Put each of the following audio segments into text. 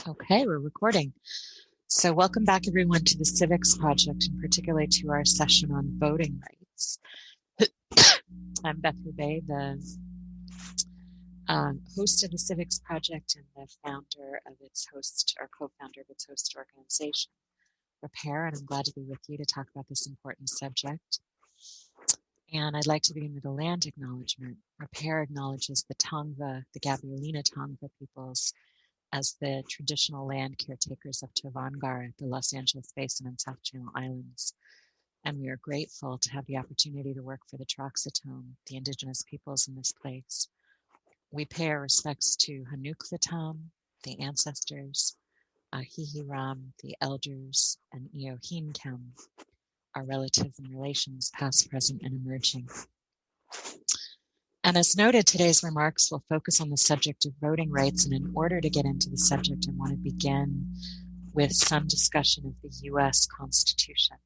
Okay, we're recording. So welcome back, everyone, to the Civics Project, and particularly to our session on voting rights. I'm Beth Ribet, the host of the Civics Project and the founder of its host, or co-founder of its host organization, Repair, and I'm glad to be with you to talk about this important subject. And I'd like to begin with a land acknowledgement. Repair acknowledges the Tongva, the Gabrielina Tongva peoples, as the traditional land caretakers of Tovangar, the Los Angeles Basin and South Channel Islands. And we are grateful to have the opportunity to work for the Troxatome, the indigenous peoples in this place. We pay our respects to Hanukvatam, the ancestors, Hihiram, the elders, and Eohinkem, our relatives and relations, past, present, and emerging. And as noted, today's remarks will focus on the subject of voting rights. And in order to get into the subject, I want to begin with some discussion of the U.S. Constitution.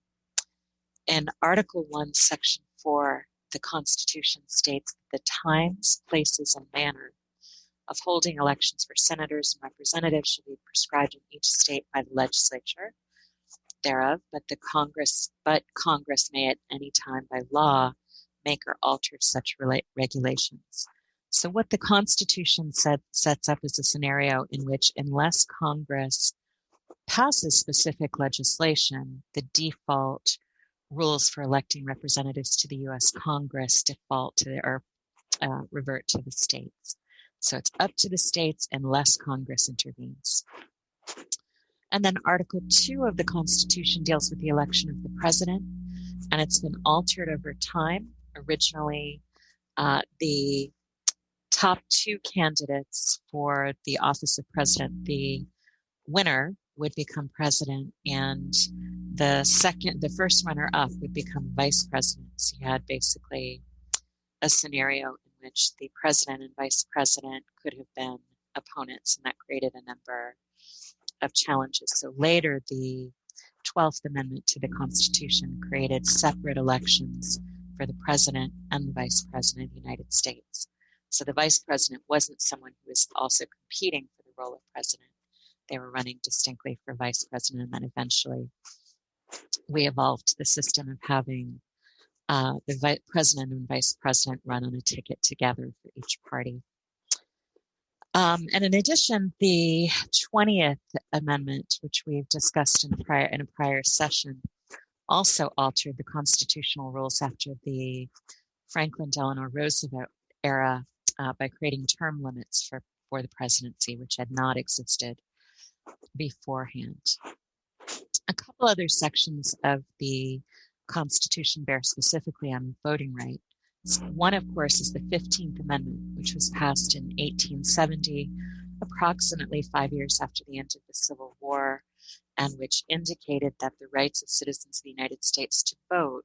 In Article 1, Section 4, the Constitution states that the times, places, and manner of holding elections for senators and representatives should be prescribed in each state by the legislature thereof, but Congress may at any time by law make or alter such regulations. So what the Constitution sets up is a scenario in which, unless Congress passes specific legislation, the default rules for electing representatives to the U.S. Congress default to revert to the states. So it's up to the states unless Congress intervenes. And then Article 2 of the Constitution deals with the election of the president, and it's been altered over time. Originally, the top two candidates for the office of president, the winner would become president, and the first runner-up would become vice president. So you had basically a scenario in which the president and vice president could have been opponents, and that created a number of challenges. So later, the 12th Amendment to the Constitution created separate elections for the president and the vice president of the United States. So the vice president wasn't someone who was also competing for the role of president. They were running distinctly for vice president, and then eventually we evolved the system of having the president and vice president run on a ticket together for each party. And in addition, the 20th Amendment, which we've discussed in a prior session, also altered the constitutional rules after the Franklin Delano Roosevelt era by creating term limits for the presidency, which had not existed beforehand. A couple other sections of the Constitution bear specifically on voting rights. One, of course, is the 15th Amendment, which was passed in 1870, approximately 5 years after the end of the Civil War, and which indicated that the rights of citizens of the United States to vote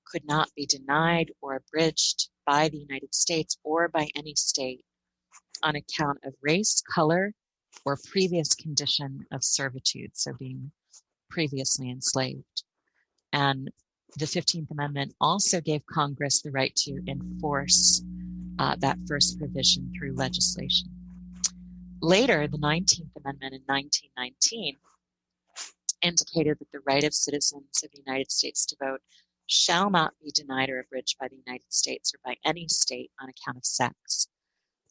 could not be denied or abridged by the United States or by any state on account of race, color, or previous condition of servitude, so being previously enslaved. And the 15th Amendment also gave Congress the right to enforce that first provision through legislation. Later, the 19th Amendment in 1919 indicated that the right of citizens of the United States to vote shall not be denied or abridged by the United States or by any state on account of sex.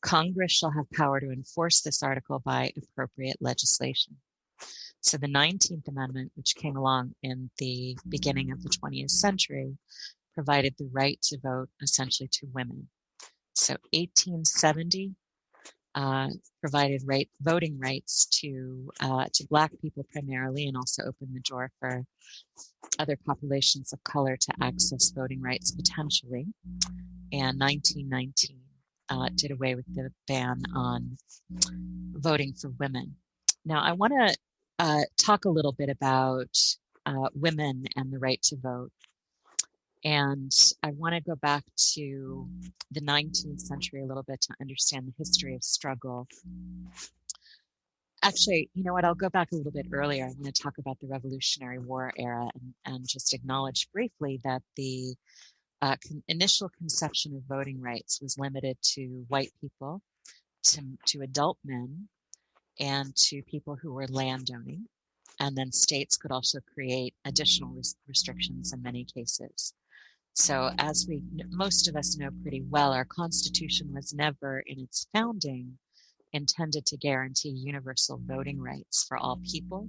Congress shall have power to enforce this article by appropriate legislation. So the 19th Amendment, which came along in the beginning of the 20th century, provided the right to vote essentially to women. So 1870 provided voting rights to Black people primarily, and also opened the door for other populations of color to access voting rights potentially. And 1919 did away with the ban on voting for women. Now, I want to talk a little bit about women and the right to vote. And I want to go back to the 19th century a little bit to understand the history of struggle. Actually, you know what? I'll go back a little bit earlier. I want to talk about the Revolutionary War era and just acknowledge briefly that the initial conception of voting rights was limited to white people, to adult men, and to people who were landowning. And then states could also create additional restrictions in many cases. So as most of us know pretty well, our Constitution was never in its founding intended to guarantee universal voting rights for all people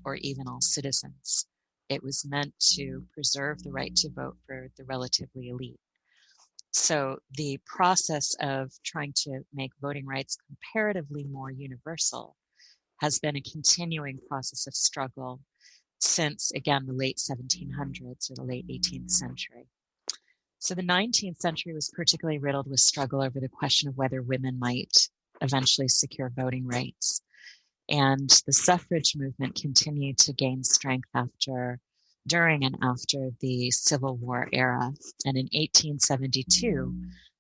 or even all citizens. It was meant to preserve the right to vote for the relatively elite. So the process of trying to make voting rights comparatively more universal has been a continuing process of struggle since, again, the late 1700s or the late 18th century. So the 19th century was particularly riddled with struggle over the question of whether women might eventually secure voting rights. And the suffrage movement continued to gain strength during and after the Civil War era. And in 1872,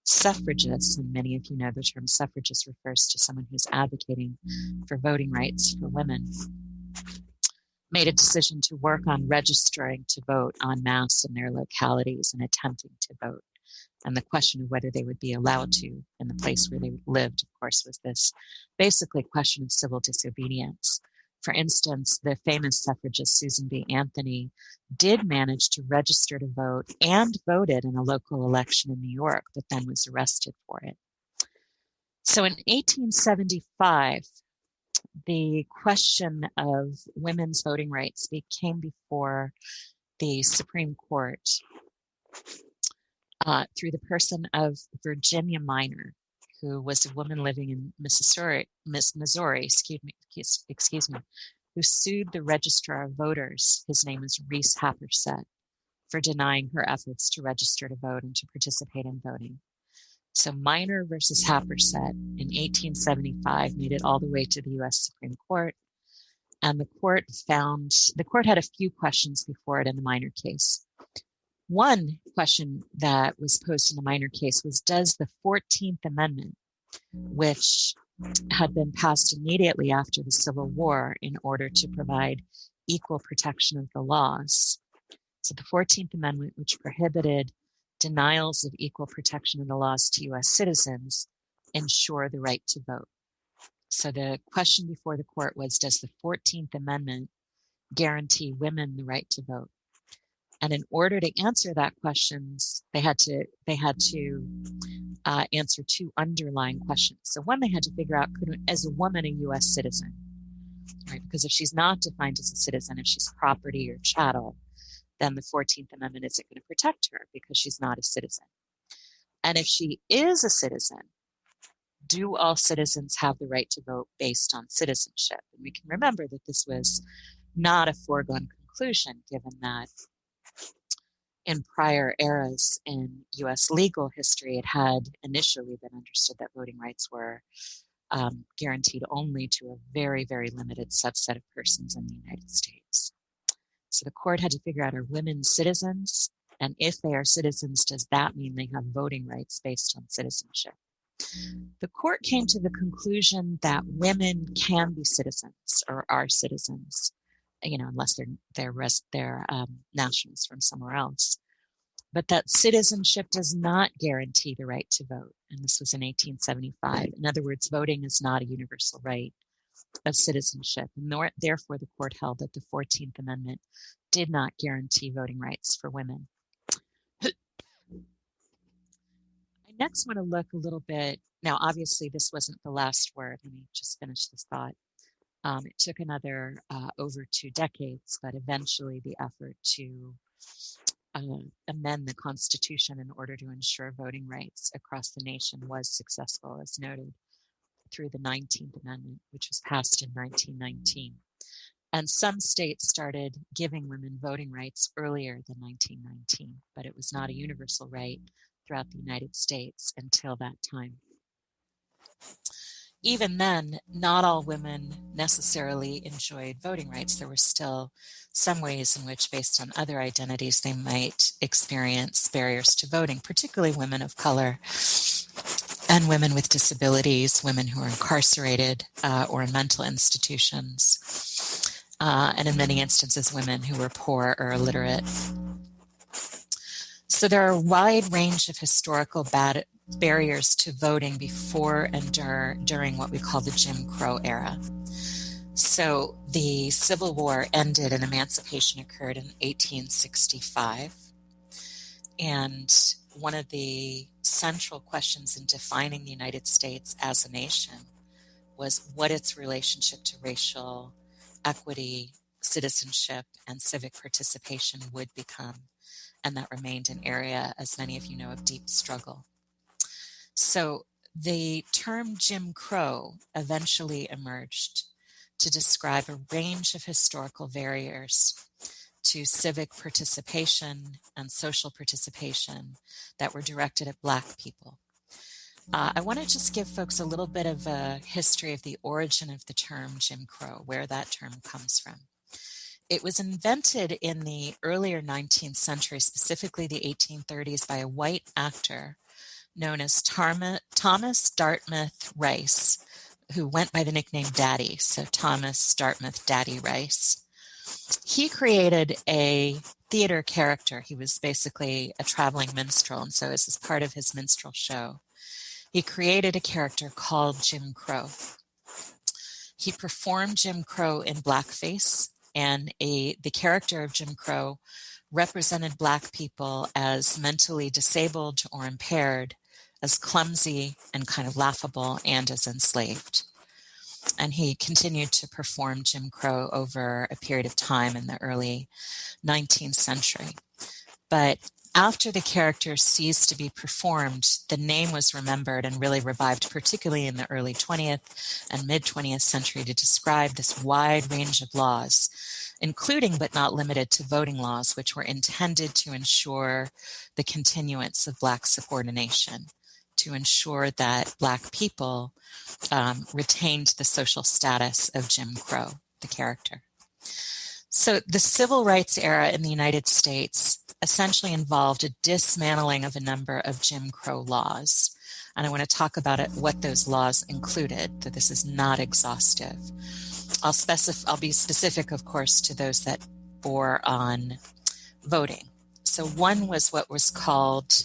suffragists, and many of you know the term suffragist refers to someone who's advocating for voting rights for women, made a decision to work on registering to vote en masse in their localities and attempting to vote. And the question of whether they would be allowed to in the place where they lived, of course, was this basically question of civil disobedience. For instance, the famous suffragist Susan B. Anthony did manage to register to vote and voted in a local election in New York, but then was arrested for it. So in 1875, the question of women's voting rights came before the Supreme Court through the person of Virginia Minor, who was a woman living in Missouri, who sued the Registrar of Voters. His name is Reese Happersett, for denying her efforts to register to vote and to participate in voting. So Minor versus Happersett in 1875 made it all the way to the U.S. Supreme Court. And the court had a few questions before it in the Minor case. One question that was posed in the Minor case was, does the 14th Amendment, which had been passed immediately after the Civil War in order to provide equal protection of the laws, so the 14th Amendment, which prohibited denials of equal protection of the laws to U.S. citizens, ensure the right to vote. So the question before the court was, does the 14th Amendment guarantee women the right to vote? And in order to answer that question, they had to answer two underlying questions. So one, they had to figure out, as a woman, a U.S. citizen, right? Because if she's not defined as a citizen, if she's property or chattel, then the 14th Amendment isn't going to protect her because she's not a citizen. And if she is a citizen, do all citizens have the right to vote based on citizenship? And we can remember that this was not a foregone conclusion, given that in prior eras in U.S. legal history, it had initially been understood that voting rights were guaranteed only to a very, very limited subset of persons in the United States. So the court had to figure out, are women citizens? And if they are citizens, does that mean they have voting rights based on citizenship? The court came to the conclusion that women can be citizens or are citizens, unless they're nationals from somewhere else. But that citizenship does not guarantee the right to vote. And this was in 1875. In other words, voting is not a universal right of citizenship. And therefore, the court held that the 14th Amendment did not guarantee voting rights for women. I next want to look a little bit, now obviously this wasn't the last word. Let me just finish this thought. It took another over 2 decades, but eventually the effort to amend the Constitution in order to ensure voting rights across the nation was successful, as noted, through the 19th Amendment, which was passed in 1919. And some states started giving women voting rights earlier than 1919, but it was not a universal right throughout the United States until that time. Even then, not all women necessarily enjoyed voting rights. There were still some ways in which, based on other identities, they might experience barriers to voting, particularly women of color and women with disabilities, women who are incarcerated or in mental institutions, and in many instances, women who were poor or illiterate. So there are a wide range of historical barriers to voting before and during what we call the Jim Crow era. So the Civil War ended and emancipation occurred in 1865. And one of the central questions in defining the United States as a nation was what its relationship to racial equity, citizenship, and civic participation would become. And that remained an area, as many of you know, of deep struggle. So the term Jim Crow eventually emerged to describe a range of historical barriers to civic participation and social participation that were directed at Black people. I want to just give folks a little bit of a history of the origin of the term Jim Crow, where that term comes from. It was invented in the earlier 19th century, specifically the 1830s, by a white actor known as Thomas Dartmouth Rice, who went by the nickname Daddy, so Thomas Dartmouth Daddy Rice. He created a theater character. He was basically a traveling minstrel, and so as part of his minstrel show, he created a character called Jim Crow. He performed Jim Crow in blackface, and the character of Jim Crow represented Black people as mentally disabled or impaired, as clumsy and kind of laughable, and as enslaved. And he continued to perform Jim Crow over a period of time in the early 19th century. But after the character ceased to be performed, the name was remembered and really revived, particularly in the early 20th and mid-20th century, to describe this wide range of laws, including but not limited to voting laws, which were intended to ensure the continuance of Black subordination, to ensure that Black people retained the social status of Jim Crow, the character. So the civil rights era in the United States essentially involved a dismantling of a number of Jim Crow laws. And I want to talk about what those laws included, though this is not exhaustive. I'll be specific, of course, to those that bore on voting. So one was what was called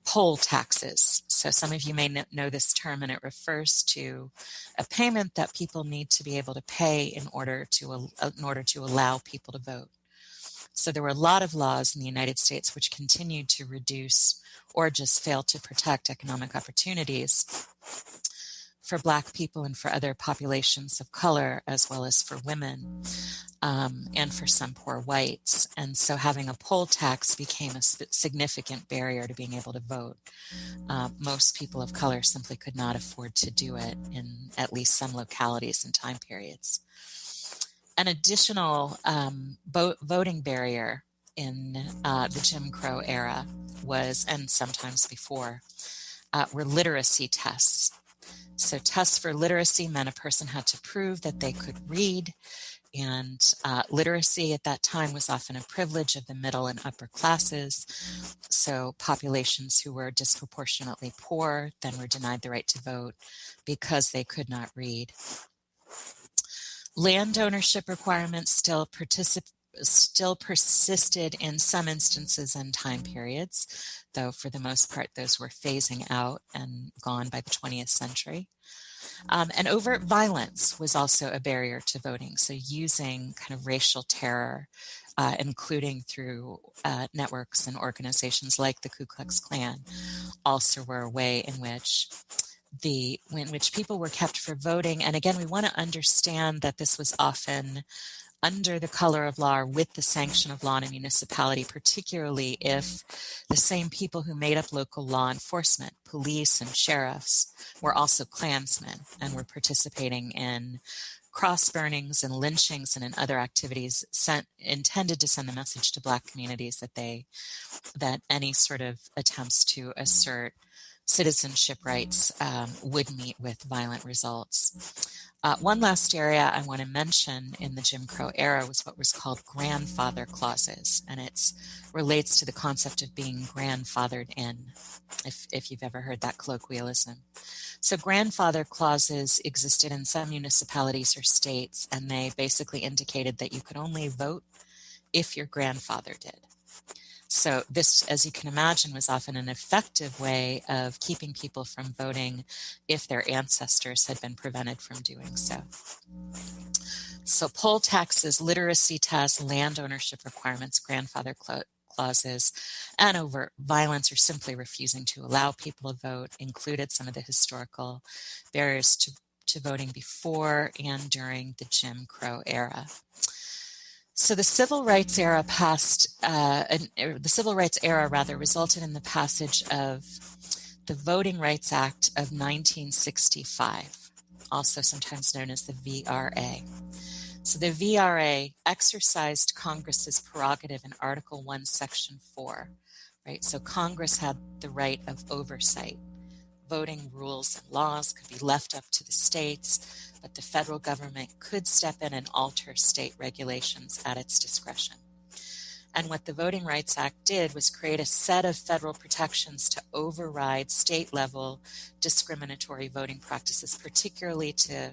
poll taxes. So some of you may know this term, and it refers to a payment that people need to be able to pay in order to allow people to vote. So there were a lot of laws in the United States which continued to reduce or just failed to protect economic opportunities for Black people and for other populations of color, as well as for women, and for some poor whites. And so having a poll tax became a significant barrier to being able to vote. Most people of color simply could not afford to do it in at least some localities and time periods. An additional voting barrier in the Jim Crow era was, and sometimes before, were literacy tests. So tests for literacy meant a person had to prove that they could read, and literacy at that time was often a privilege of the middle and upper classes. So populations who were disproportionately poor then were denied the right to vote because they could not read. Land ownership requirements still persisted in some instances and time periods, though for the most part those were phasing out and gone by the 20th century. And overt violence was also a barrier to voting, so using kind of racial terror, including through networks and organizations like the Ku Klux Klan, also were a way in which people were kept for voting. And again, we want to understand that this was often under the color of law or with the sanction of law in a municipality, particularly if the same people who made up local law enforcement, police and sheriffs, were also Klansmen and were participating in cross burnings and lynchings and in other activities intended to send the message to Black communities that any sort of attempts to assert citizenship rights would meet with violent results. One last area I want to mention in the Jim Crow era was what was called grandfather clauses, and it relates to the concept of being grandfathered in, if you've ever heard that colloquialism. So grandfather clauses existed in some municipalities or states, and they basically indicated that you could only vote if your grandfather did. So this, as you can imagine, was often an effective way of keeping people from voting if their ancestors had been prevented from doing so. So poll taxes, literacy tests, land ownership requirements, grandfather clauses, and overt violence or simply refusing to allow people to vote included some of the historical barriers to voting before and during the Jim Crow era. So the civil rights era resulted in the passage of the Voting Rights Act of 1965, also sometimes known as the VRA. So the VRA exercised Congress's prerogative in Article 1, Section 4, right? So Congress had the right of oversight. Voting rules and laws could be left up to the states, but the federal government could step in and alter state regulations at its discretion. And what the Voting Rights Act did was create a set of federal protections to override state-level discriminatory voting practices, particularly to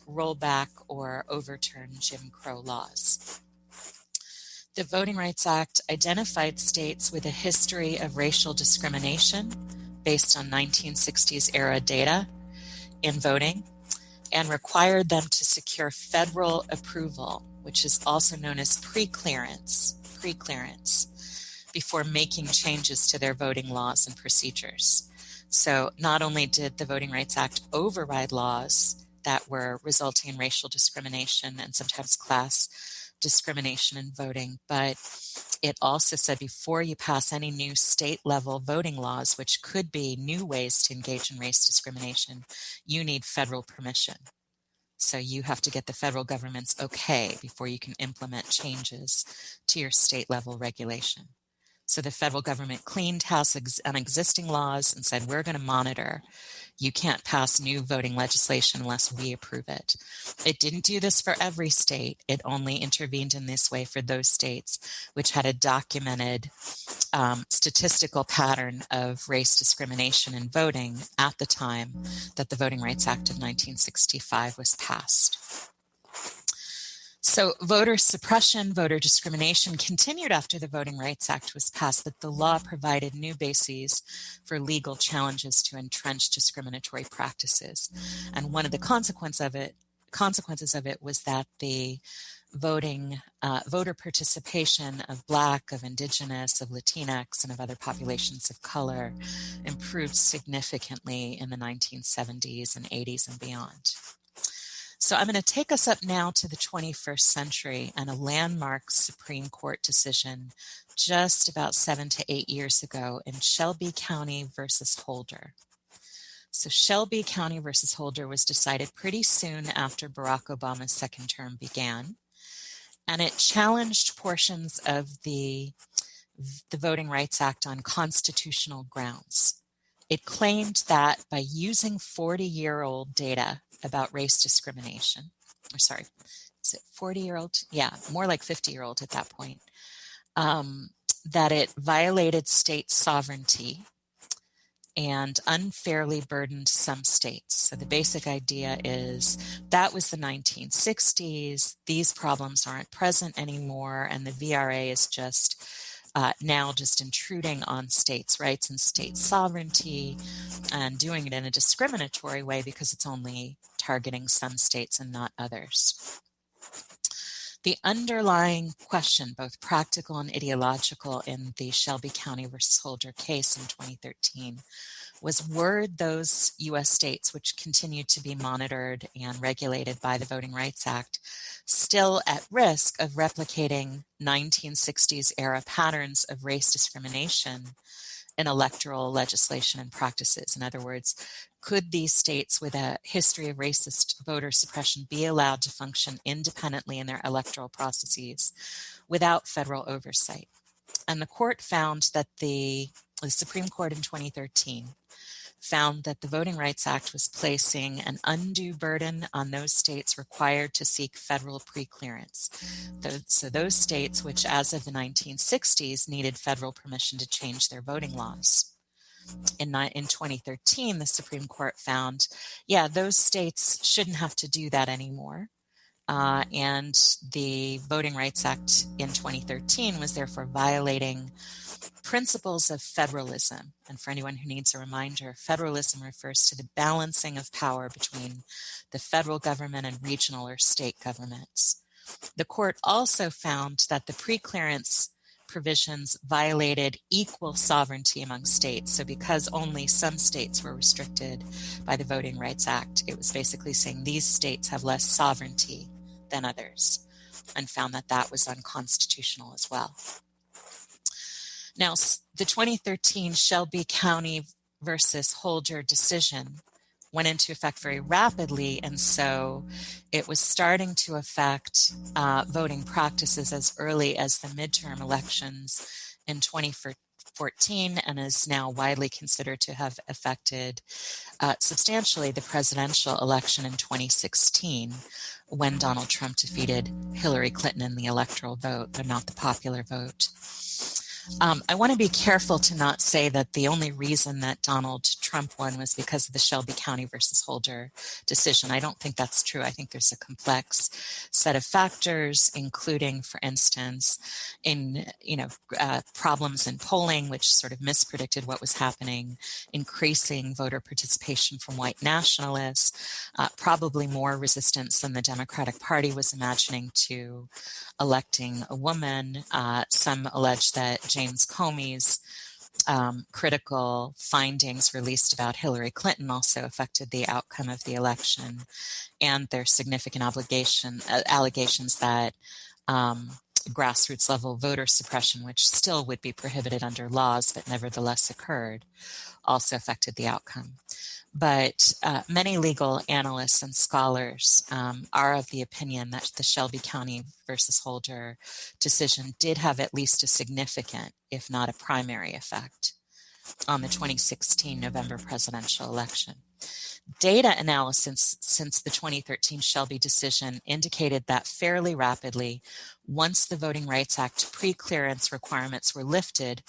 roll back or overturn Jim Crow laws. The Voting Rights Act identified states with a history of racial discrimination based on 1960s era data in voting and required them to secure federal approval, which is also known as pre-clearance, before making changes to their voting laws and procedures. So not only did the Voting Rights Act override laws that were resulting in racial discrimination and sometimes class discrimination in voting, but it also said before you pass any new state-level voting laws, which could be new ways to engage in race discrimination, you need federal permission. So you have to get the federal government's okay before you can implement changes to your state-level regulation. So the federal government cleaned house on existing laws and said, we're going to monitor. You can't pass new voting legislation unless we approve it. It didn't do this for every state. It only intervened in this way for those states which had a documented statistical pattern of race discrimination in voting at the time that the Voting Rights Act of 1965 was passed. So voter suppression, voter discrimination continued after the Voting Rights Act was passed, but the law provided new bases for legal challenges to entrenched discriminatory practices. And one of the consequences of it was that the voter participation of Black, of Indigenous, of Latinx, and of other populations of color improved significantly in the 1970s and 80s and beyond. So I'm going to take us up now to the 21st century and a landmark Supreme Court decision just about 7 to 8 years ago in Shelby County versus Holder. So Shelby County versus Holder was decided pretty soon after Barack Obama's second term began, and it challenged portions of the Voting Rights Act on constitutional grounds. It claimed that by using 40-year-old data about race discrimination, is it 40-year-old? Yeah, more like 50-year-old at that point, that it violated state sovereignty and unfairly burdened some states. So the basic idea is that was the 1960s, these problems aren't present anymore, and the VRA is just now just intruding on states' rights and state sovereignty and doing it in a discriminatory way because it's only targeting some states and not others. The underlying question, both practical and ideological, in the Shelby County versus Holder case in 2013 was, were those U.S. states which continued to be monitored and regulated by the Voting Rights Act still at risk of replicating 1960s era patterns of race discrimination in electoral legislation and practices? In other words, could these states with a history of racist voter suppression be allowed to function independently in their electoral processes without federal oversight? And the court found that the Supreme Court in 2013 found that the Voting Rights Act was placing an undue burden on those states required to seek federal preclearance. So those states which, as of the 1960s, needed federal permission to change their voting laws. In 2013, the Supreme Court found, yeah, those states shouldn't have to do that anymore. and the Voting Rights Act in 2013 was therefore violating principles of federalism. And for anyone who needs a reminder, federalism refers to the balancing of power between the federal government and regional or state governments. The court also found that the preclearance provisions violated equal sovereignty among states. So because only some states were restricted by the Voting Rights Act, it was basically saying these states have less sovereignty than others, and found that that was unconstitutional as well. Now, the 2013 Shelby County versus Holder decision went into effect very rapidly, and so it was starting to affect voting practices as early as the midterm elections in 2014, and is now widely considered to have affected substantially the presidential election in 2016, when Donald Trump defeated Hillary Clinton in the electoral vote, but not the popular vote. I want to be careful to not say that the only reason that Donald Trump won was because of the Shelby County versus Holder decision. I don't think that's true. I think there's a complex set of factors, including, for instance, problems in polling, which sort of mispredicted what was happening, increasing voter participation from white nationalists, probably more resistance than the Democratic Party was imagining to electing a woman. Some allege that James Comey's critical findings released about Hillary Clinton also affected the outcome of the election, and there's significant allegations that grassroots level voter suppression, which still would be prohibited under laws but nevertheless occurred, also affected the outcome. But many legal analysts and scholars are of the opinion that the Shelby County versus Holder decision did have at least a significant, if not a primary effect on the 2016 November presidential election. Data analysis since the 2013 Shelby decision indicated that fairly rapidly, once the Voting Rights Act pre-clearance requirements were lifted,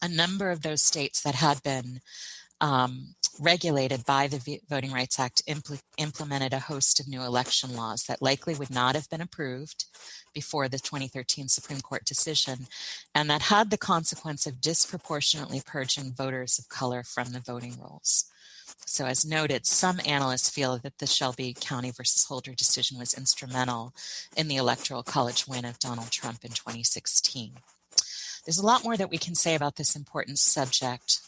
a number of those states that had been regulated by the Voting Rights Act implemented a host of new election laws that likely would not have been approved before the 2013 Supreme Court decision, and that had the consequence of disproportionately purging voters of color from the voting rolls. So as noted, some analysts feel that the Shelby County versus Holder decision was instrumental in the Electoral College win of Donald Trump in 2016. There's a lot more that we can say about this important subject,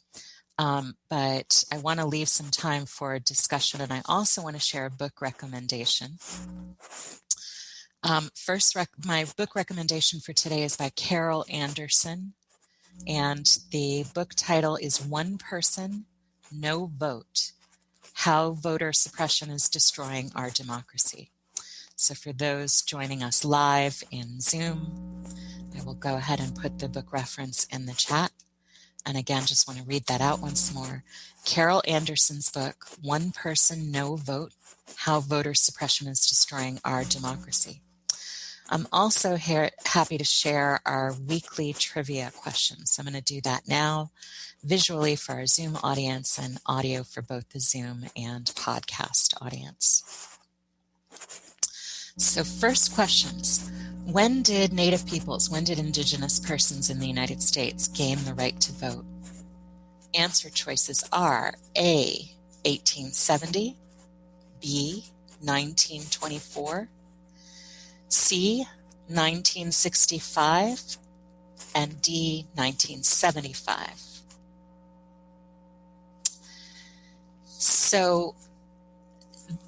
but I want to leave some time for discussion, and I also want to share a book recommendation. My book recommendation for today is by Carol Anderson, and the book title is One Person, No Vote: How Voter Suppression is Destroying Our Democracy. So for those joining us live in Zoom, I will go ahead and put the book reference in the chat. And again, just want to read that out once more. Carol Anderson's book, One Person, No Vote: How Voter Suppression is Destroying Our Democracy. I'm also happy to share our weekly trivia questions. I'm going to do that now, visually for our Zoom audience and audio for both the Zoom and podcast audience. So first questions. When did Indigenous persons in the United States gain the right to vote? Answer choices are A, 1870, B, 1924, C, 1965, and D, 1975. So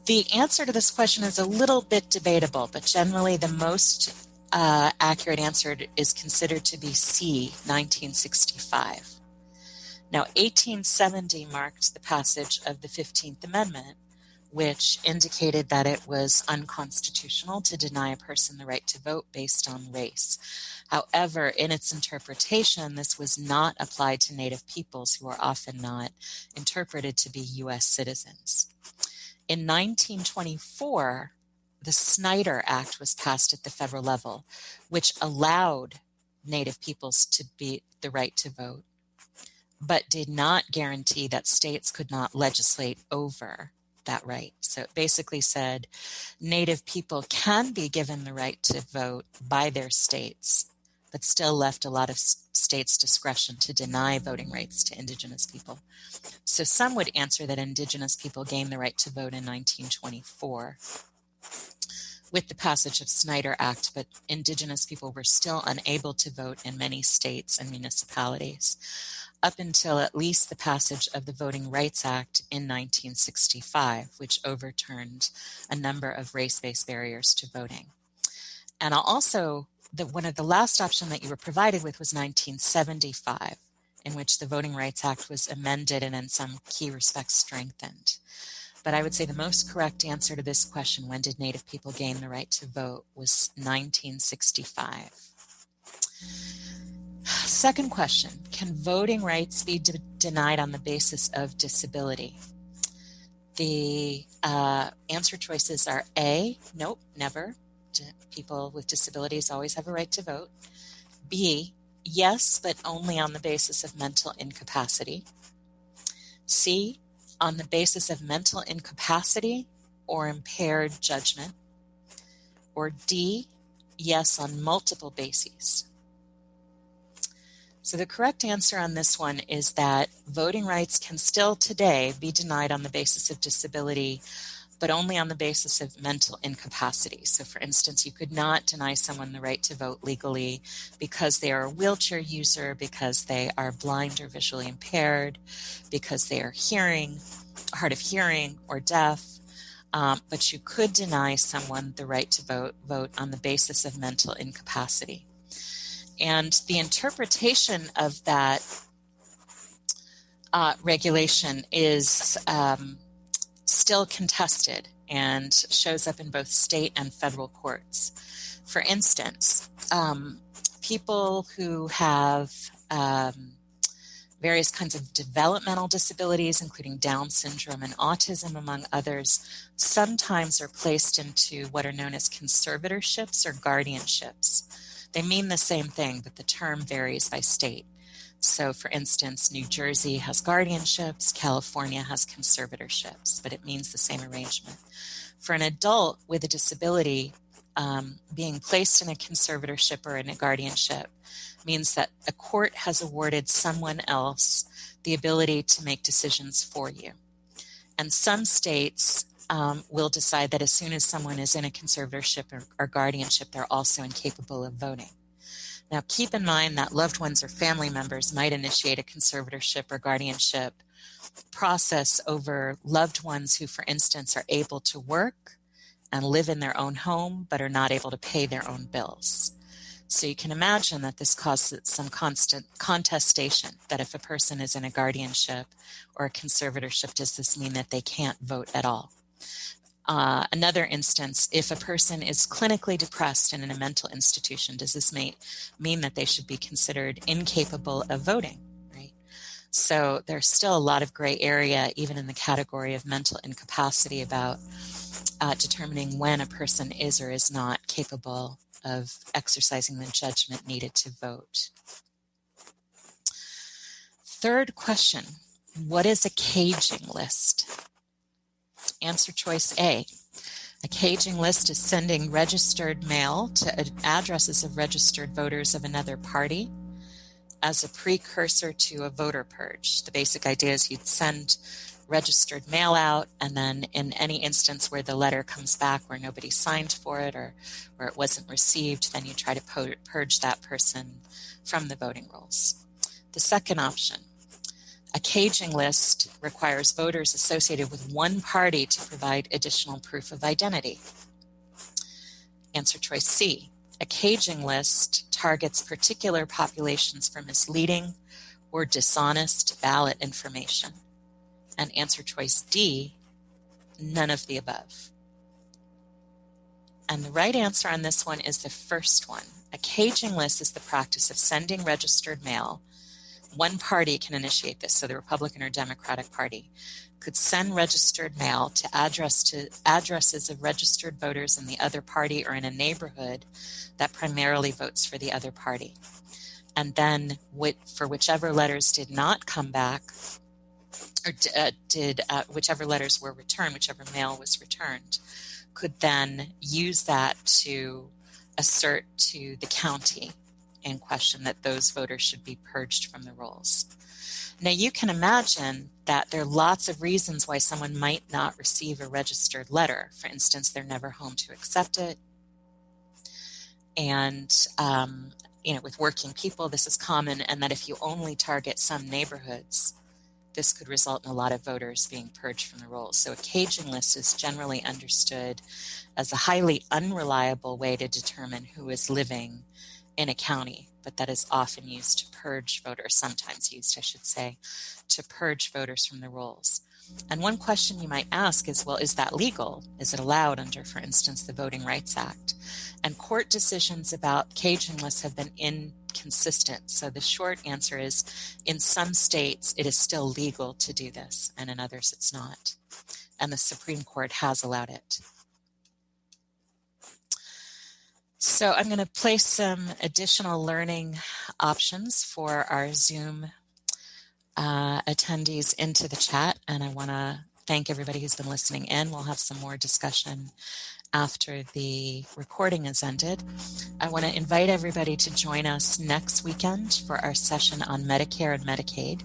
the answer to this question is a little bit debatable, but generally the most accurate answer is considered to be C, 1965. Now, 1870 marked the passage of the 15th Amendment, which indicated that it was unconstitutional to deny a person the right to vote based on race. However, in its interpretation, this was not applied to Native peoples, who are often not interpreted to be U.S. citizens. In 1924, the Snyder Act was passed at the federal level, which allowed Native peoples to be the right to vote, but did not guarantee that states could not legislate over that right. So it basically said Native people can be given the right to vote by their states, but still left a lot of states' discretion to deny voting rights to Indigenous people. So some would answer that Indigenous people gained the right to vote in 1924 with the passage of Snyder Act, but Indigenous people were still unable to vote in many states and municipalities up until at least the passage of the Voting Rights Act in 1965, which overturned a number of race-based barriers to voting. And I'll also, one of the last option that you were provided with was 1975, in which the Voting Rights Act was amended and in some key respects strengthened. But I would say the most correct answer to this question, when did Native people gain the right to vote, was 1965. Second question, can voting rights be denied on the basis of disability? The answer choices are A, nope, never. People with disabilities always have a right to vote. B, yes, but only on the basis of mental incapacity. C, on the basis of mental incapacity or impaired judgment. Or D, yes, on multiple bases. So the correct answer on this one is that voting rights can still today be denied on the basis of disability, but only on the basis of mental incapacity. So for instance, you could not deny someone the right to vote legally because they are a wheelchair user, because they are blind or visually impaired, because they are hard of hearing or deaf. But you could deny someone the right to vote on the basis of mental incapacity. And the interpretation of that regulation is still contested and shows up in both state and federal courts. For instance, people who have various kinds of developmental disabilities, including Down syndrome and autism, among others, sometimes are placed into what are known as conservatorships or guardianships. They mean the same thing, but the term varies by state. So, for instance, New Jersey has guardianships, California has conservatorships, but it means the same arrangement. For an adult with a disability, being placed in a conservatorship or in a guardianship means that a court has awarded someone else the ability to make decisions for you. And some states will decide that as soon as someone is in a conservatorship or guardianship, they're also incapable of voting. Now, keep in mind that loved ones or family members might initiate a conservatorship or guardianship process over loved ones who, for instance, are able to work and live in their own home but are not able to pay their own bills. So you can imagine that this causes some constant contestation, that if a person is in a guardianship or a conservatorship, does this mean that they can't vote at all? Another instance, if a person is clinically depressed and in a mental institution, does this mean that they should be considered incapable of voting, right? So there's still a lot of gray area, even in the category of mental incapacity, about determining when a person is or is not capable of exercising the judgment needed to vote. Third question, what is a caging list? Answer choice A. A caging list is sending registered mail to addresses of registered voters of another party as a precursor to a voter purge. The basic idea is you'd send registered mail out, and then in any instance where the letter comes back where nobody signed for it or where it wasn't received, then you try to purge that person from the voting rolls. The second option, a caging list requires voters associated with one party to provide additional proof of identity. Answer choice C. A caging list targets particular populations for misleading or dishonest ballot information. And answer choice D, none of the above. And the right answer on this one is the first one. A caging list is the practice of sending registered mail. One party can initiate this, so the Republican or Democratic Party could send registered mail to addresses of registered voters in the other party or in a neighborhood that primarily votes for the other party. And then for whichever letters did not come back, whichever letters were returned, whichever mail was returned, could then use that to assert to the county in question that those voters should be purged from the rolls. Now, you can imagine that there are lots of reasons why someone might not receive a registered letter. For instance, they're never home to accept it. And, with working people, this is common, and that if you only target some neighborhoods, this could result in a lot of voters being purged from the rolls. So a caging list is generally understood as a highly unreliable way to determine who is living in a county, but that is often used to purge voters, sometimes used, I should say, to purge voters from the rolls. And one question you might ask is, well, is that legal? Is it allowed under, for instance, the Voting Rights Act? And court decisions about caging lists have been inconsistent. So the short answer is, in some states, it is still legal to do this, and in others, it's not. And the Supreme Court has allowed it. So I'm going to place some additional learning options for our Zoom attendees into the chat, and I want to thank everybody who's been listening in. We'll have some more discussion after the recording is ended. I want to invite everybody to join us next weekend for our session on Medicare and Medicaid,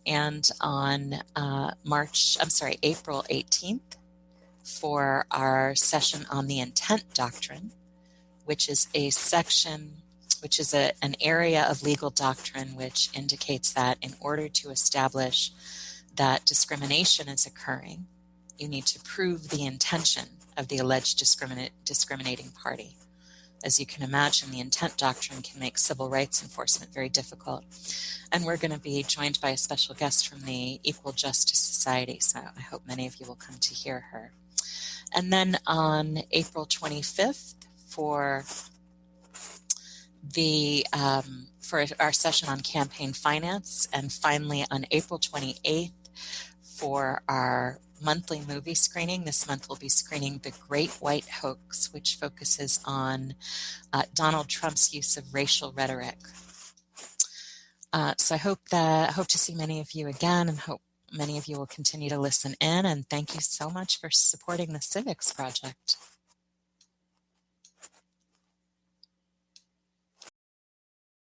and on April 18th for our session on the Intent Doctrine, which is a section, which is an area of legal doctrine which indicates that in order to establish that discrimination is occurring, you need to prove the intention of the alleged discriminating party. As you can imagine, the intent doctrine can make civil rights enforcement very difficult. And we're going to be joined by a special guest from the Equal Justice Society, so I hope many of you will come to hear her. And then on April 25th, for our session on campaign finance, and finally on April 28th for our monthly movie screening. This month we'll be screening The Great White Hoax, which focuses on Donald Trump's use of racial rhetoric. So I hope to see many of you again, and hope many of you will continue to listen in, and thank you so much for supporting the Civics Project.